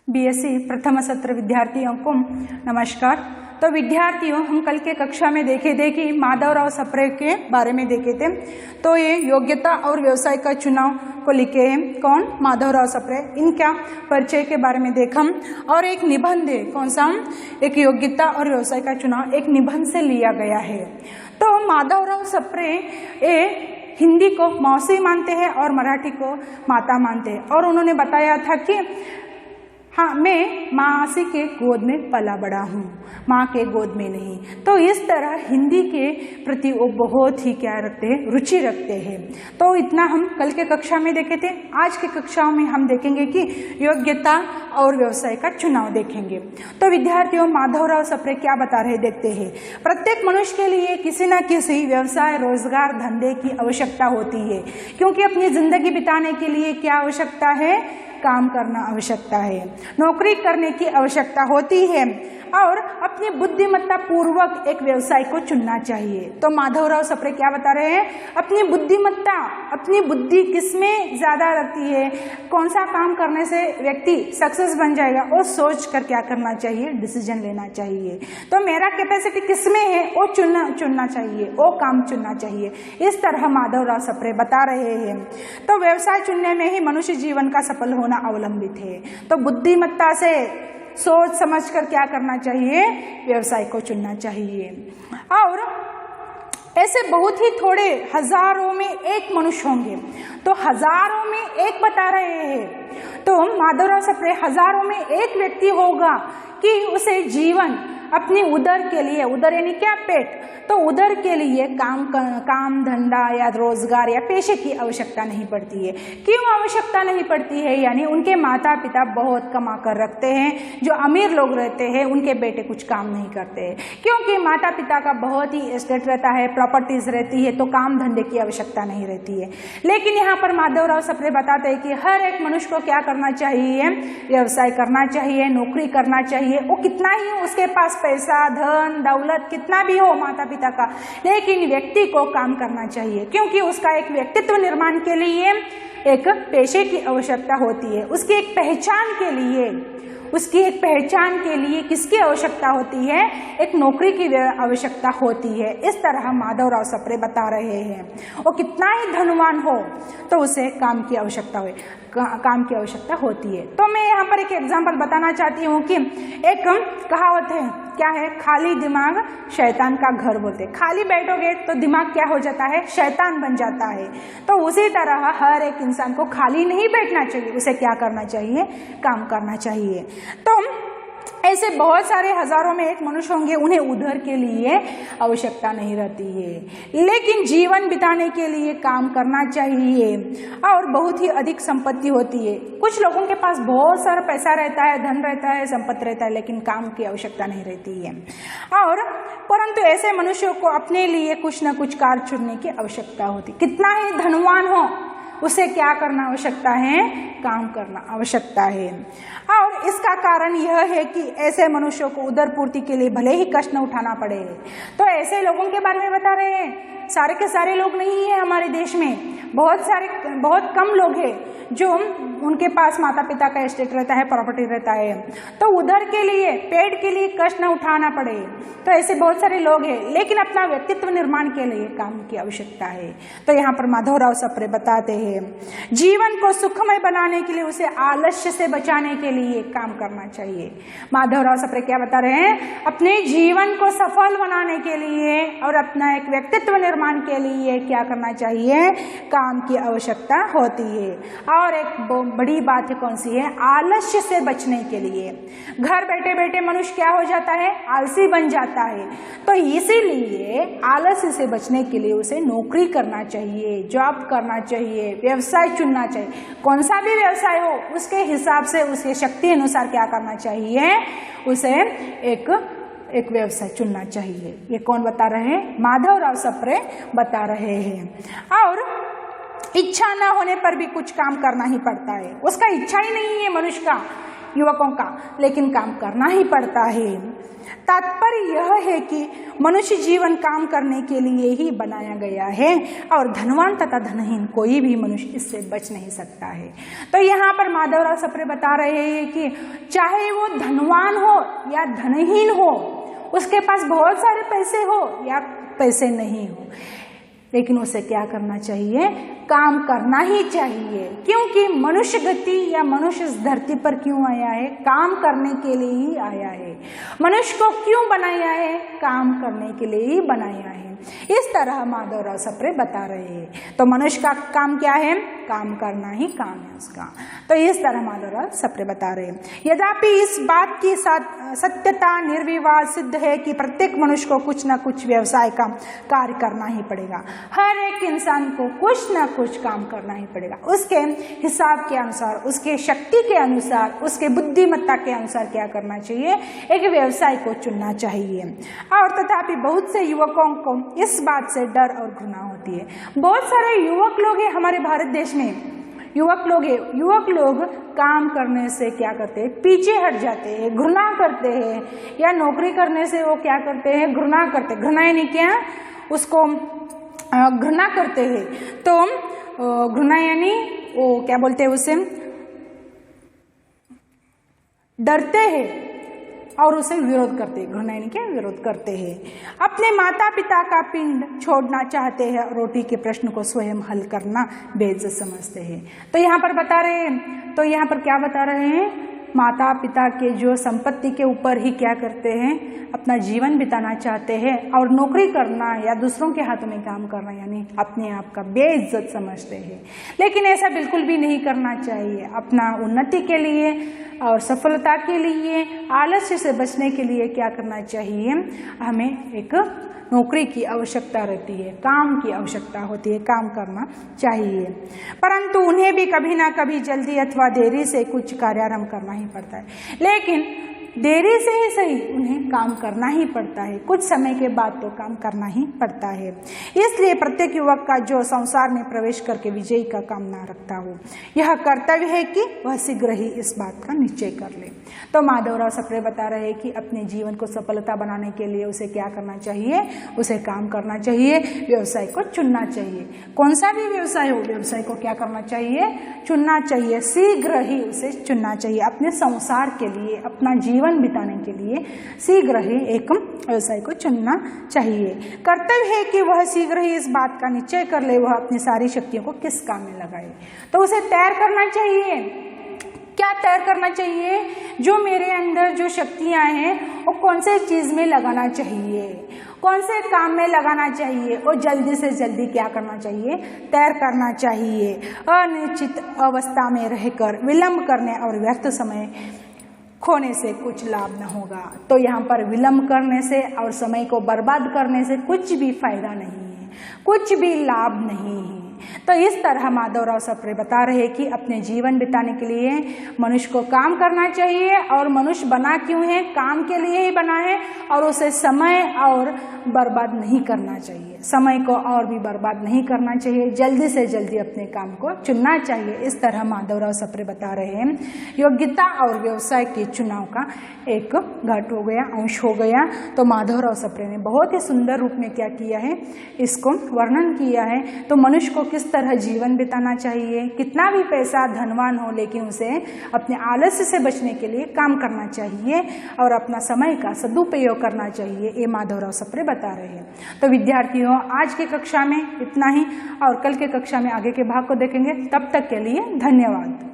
BSc प्रथम सत्र विद्यार्थियों को नमस्कार। तो विद्यार्थियों, हम कल के कक्षा में देखे थे कि माधवराव सप्रे के बारे में देखे थे। तो ये योग्यता और व्यवसाय का चुनाव को लिखे हैं कौन? माधवराव सप्रे। इनका परिचय के बारे में देखा और एक निबंध है, कौन सा? एक योग्यता और व्यवसाय का चुनाव एक निबंध से लिया गया है। तो माधवराव सप्रे हिंदी को मौसी मानते हैं और मराठी को माता मानते हैं। और उन्होंने बताया था कि हाँ, मैं मासी के गोद में पला बड़ा हूँ, माँ के गोद में नहीं। तो इस तरह हिंदी के प्रति वो बहुत ही क्या रखते हैं, रुचि रखते हैं। तो इतना हम कल के कक्षा में देखे थे। आज की कक्षाओं में हम देखेंगे कि योग्यता और व्यवसाय का चुनाव देखेंगे। तो विद्यार्थियों, माधवराव सप्रे क्या बता रहे देखते हैं। प्रत्येक मनुष्य के लिए किसी न किसी व्यवसाय, रोजगार, धंधे की आवश्यकता होती है, क्योंकि अपनी जिंदगी बिताने के लिए क्या आवश्यकता है? काम करना आवश्यकता है, नौकरी करने की आवश्यकता होती है और अपनी बुद्धिमत्ता पूर्वक एक व्यवसाय को चुनना चाहिए। तो माधवराव सप्रे क्या बता रहे हैं? अपनी बुद्धिमत्ता, अपनी बुद्धि किसमें ज्यादा रखती है, कौन सा काम करने से व्यक्ति सक्सेस बन जाएगा, वो सोच कर क्या करना चाहिए, डिसीजन लेना चाहिए। तो मेरा कैपेसिटी किसमें है, वो चुनना चाहिए, वो काम चुनना चाहिए। इस तरह माधवराव सप्रे बता रहे हैं। तो व्यवसाय चुनने में ही मनुष्य जीवन का सफल होना अवलंबित है। तो बुद्धिमत्ता से सोच समझकर क्या करना चाहिए? व्यवसाय को चुनना चाहिए। और ऐसे बहुत ही थोड़े हजारों में एक मनुष्य होंगे, तो हजारों में एक बता रहे हैं। तो माधवराव सप्रे हजारों में एक व्यक्ति होगा कि उसे जीवन अपनी उदर के लिए, उदर यानी क्या? पेट। तो उदर के लिए काम धंधा या रोजगार या पेशे की आवश्यकता नहीं पड़ती है। क्यों आवश्यकता नहीं पड़ती है? यानी उनके माता पिता बहुत कमा कर रखते हैं। जो अमीर लोग रहते हैं उनके बेटे कुछ काम नहीं करते हैं, क्योंकि माता पिता का बहुत ही एस्टेट रहता है, प्रॉपर्टीज रहती है, तो काम धंधे की आवश्यकता नहीं रहती है। लेकिन यहाँ पर माधवराव सप्रे बताते हैं कि हर एक मनुष्य को क्या करना चाहिए? व्यवसाय करना चाहिए, नौकरी करना चाहिए। वो कितना ही उसके पास पैसा, धन, दौलत कितना भी हो माता पिता का, लेकिन व्यक्ति को काम करना चाहिए, क्योंकि उसका एक व्यक्तित्व निर्माण के लिए एक पेशे की आवश्यकता होती है। उसकी एक पहचान के लिए, उसकी एक पहचान के लिए किसकी आवश्यकता होती है? एक नौकरी की आवश्यकता होती है। इस तरह माधवराव सप्रे बता रहे हैं। वो कितना ही धनवान हो तो उसे काम की आवश्यकता होती है। तो मैं यहाँ पर एक एग्जांपल बताना चाहती हूँ कि एक कहावत है, क्या है? खाली दिमाग शैतान का घर बोलते। खाली बैठोगे तो दिमाग क्या हो जाता है? शैतान बन जाता है। तो उसी तरह हर एक इंसान को खाली नहीं बैठना चाहिए, उसे क्या करना चाहिए? काम करना चाहिए। तो ऐसे बहुत सारे हजारों में एक मनुष्य होंगे, उन्हें उधर के लिए आवश्यकता नहीं रहती है, लेकिन जीवन बिताने के लिए काम करना चाहिए। और बहुत ही अधिक संपत्ति होती है। कुछ लोगों के पास बहुत सारा पैसा रहता है, धन रहता है, संपत्ति रहता है, लेकिन काम की आवश्यकता नहीं रहती है। और परंतु ऐसे मनुष्यों को अपने लिए कुछ न कुछ कार्य चुनने की आवश्यकता होती। कितना ही धनवान हो, उसे क्या करना आवश्यकता है? काम करना आवश्यकता है। और इसका कारण यह है कि ऐसे मनुष्यों को उदर पूर्ति के लिए भले ही कष्ट न उठाना पड़े। तो ऐसे लोगों के बारे में बता रहे हैं। सारे के सारे लोग नहीं है हमारे देश में, बहुत कम लोग हैं जो उनके पास माता पिता का एस्टेट रहता है, प्रॉपर्टी रहता है, तो उधर के लिए, पेट के लिए कष्ट न उठाना पड़े। तो ऐसे बहुत सारे लोग हैं, लेकिन अपना व्यक्तित्व निर्माण के लिए काम की आवश्यकता है। तो यहाँ पर माधवराव सप्रे बताते हैं, जीवन को सुखमय बनाने के लिए उसे आलस्य से बचाने के लिए काम करना चाहिए। माधवराव सप्रे क्या बता रहे हैं? अपने जीवन को सफल बनाने के लिए और अपना एक व्यक्तित्व निर्माण के लिए क्या करना चाहिए? काम की आवश्यकता होती है। और एक बड़ी बात है, कौन सी है? आलस्य से बचने के लिए। घर बैठे बैठे मनुष्य क्या हो जाता है? आलसी बन जाता है। तो इसीलिए आलस्य से बचने के लिए उसे नौकरी करना चाहिए, जॉब करना चाहिए, व्यवसाय चुनना चाहिए। कौन सा भी व्यवसाय हो, उसके हिसाब से, उसके शक्ति अनुसार क्या करना चाहिए? उसे एक व्यवसाय चुनना चाहिए। ये कौन बता रहे हैं? माधवराव सप्रे बता रहे हैं। और इच्छा ना होने पर भी कुछ काम करना ही पड़ता है। उसका इच्छा ही नहीं है मनुष्य का युवकों का, लेकिन काम करना ही पड़ता है। तात्पर्य यह है कि मनुष्य जीवन काम करने के लिए ही बनाया गया है और धनवान तथा धनहीन कोई भी मनुष्य इससे बच नहीं सकता है। तो यहाँ पर माधवराव सप्रे बता रहे हैं कि चाहे वो धनवान हो या धनहीन हो, उसके पास बहुत सारे पैसे हो या पैसे नहीं हो, लेकिन उसे क्या करना चाहिए? काम करना ही चाहिए। क्योंकि मनुष्य गति या मनुष्य इस धरती पर क्यों आया है? काम करने के लिए ही आया है। मनुष्य को क्यों बनाया है? काम करने के लिए ही बनाया है। इस तरह माधवराव सप्रे बता रहे हैं। तो मनुष्य का काम क्या है? काम करना ही काम है उसका। तो इस तरह माधवराव सप्रे बता रहे हैं। यद्यपि इस बात की सत्यता निर्विवाद सिद्ध है कि प्रत्येक मनुष्य को कुछ न कुछ व्यवसाय का कार्य करना ही पड़ेगा। हर एक इंसान को कुछ न कुछ काम करना ही पड़ेगा। उसके हिसाब के अनुसार, उसके शक्ति के अनुसार, उसके बुद्धिमत्ता के अनुसार क्या करना चाहिए? एक व्यवसाय को चुनना चाहिए। और तथापि बहुत से युवकों को इस बात से डर और घृणा होती है। बहुत सारे युवक लोग हैं हमारे भारत देश में, युवक लोग काम करने से क्या करते हैं? पीछे हट जाते हैं, घृणा करते हैं, या नौकरी करने से वो क्या करते हैं? घृणा करते। घृणा यानी क्या? उसको घृणा करते हैं। तो घृणा यानी वो क्या बोलते हैं उसे? डरते हैं और उसे विरोध करते हैं। घृणा यानी क्या? विरोध करते हैं। अपने माता पिता का पिंड छोड़ना चाहते हैं, रोटी के प्रश्न को स्वयं हल करना बेइज्जत समझते हैं। तो यहाँ पर बता रहे हैं, तो यहाँ पर क्या बता रहे हैं? माता पिता के जो संपत्ति के ऊपर ही क्या करते हैं? अपना जीवन बिताना चाहते हैं और नौकरी करना या दूसरों के हाथों में काम करना यानी अपने आप का बेइज्जत समझते हैं। लेकिन ऐसा बिल्कुल भी नहीं करना चाहिए। अपना उन्नति के लिए और सफलता के लिए, आलस्य से बचने के लिए क्या करना चाहिए? हमें एक नौकरी की आवश्यकता रहती है, काम की आवश्यकता होती है, काम करना चाहिए। परंतु उन्हें भी कभी ना कभी जल्दी अथवा देरी से कुछ कार्यारंभ करना ही पड़ता है। लेकिन देरी से ही सही उन्हें काम करना ही पड़ता है। कुछ समय के बाद तो काम करना ही पड़ता है। इसलिए प्रत्येक युवक का जो संसार में प्रवेश करके विजयी का कामना रखता हो, यह कर्तव्य है कि वह शीघ्र ही इस बात का निश्चय कर ले। तो माधवराव सप्रे बता रहे हैं कि अपने जीवन को सफलता बनाने के लिए उसे क्या करना चाहिए? उसे काम करना चाहिए, व्यवसाय को चुनना चाहिए। कौन सा भी व्यवसाय हो, व्यवसाय को क्या करना चाहिए? चुनना चाहिए। शीघ्र ही उसे चुनना चाहिए। अपने संसार के लिए, अपना जीवन बिताने के लिए शीघ्र ही एक व्यवसाय को चुनना चाहिए। कर्तव्य है कि वह शीघ्र ही इस बात का निश्चय कर ले वह अपनी सारी शक्तियों को किस काम में लगाए। तो उसे तैयार करना चाहिए। क्या तैयार करना चाहिए? जो मेरे अंदर जो शक्तियां हैं वो कौन से चीज में लगाना चाहिए, कौन से काम में लगाना चाहिए और जल्दी से जल्दी क्या करना चाहिए? तैयार करना चाहिए। अनिश्चित अवस्था में रहकर विलंब करने और व्यर्थ समय खोने से कुछ लाभ न होगा। तो यहाँ पर विलंब करने से और समय को बर्बाद करने से कुछ भी फायदा नहीं है, कुछ भी लाभ नहीं है। तो इस तरह माधवराव सप्रे बता रहे कि अपने जीवन बिताने के लिए मनुष्य को काम करना चाहिए। और मनुष्य बना क्यों है? काम के लिए ही बना है। और उसे समय और बर्बाद नहीं करना चाहिए, समय को और भी बर्बाद नहीं करना चाहिए। जल्दी से जल्दी अपने काम को चुनना चाहिए। इस तरह माधवराव सप्रे बता रहे हैं। योग्यता और व्यवसाय के चुनाव का एक घट हो गया, अंश हो गया। तो माधवराव सप्रे ने बहुत ही सुंदर रूप में क्या किया है? इसको वर्णन किया है। तो मनुष्य को किस तरह जीवन बिताना चाहिए, कितना भी पैसा धनवान हो लेकिन उसे अपने आलस्य से बचने के लिए काम करना चाहिए और अपना समय का सदुपयोग करना चाहिए, ये माधवराव सप्रे बता रहे हैं। तो विद्यार्थियों, आज की कक्षा में इतना ही और कल के कक्षा में आगे के भाग को देखेंगे। तब तक के लिए धन्यवाद।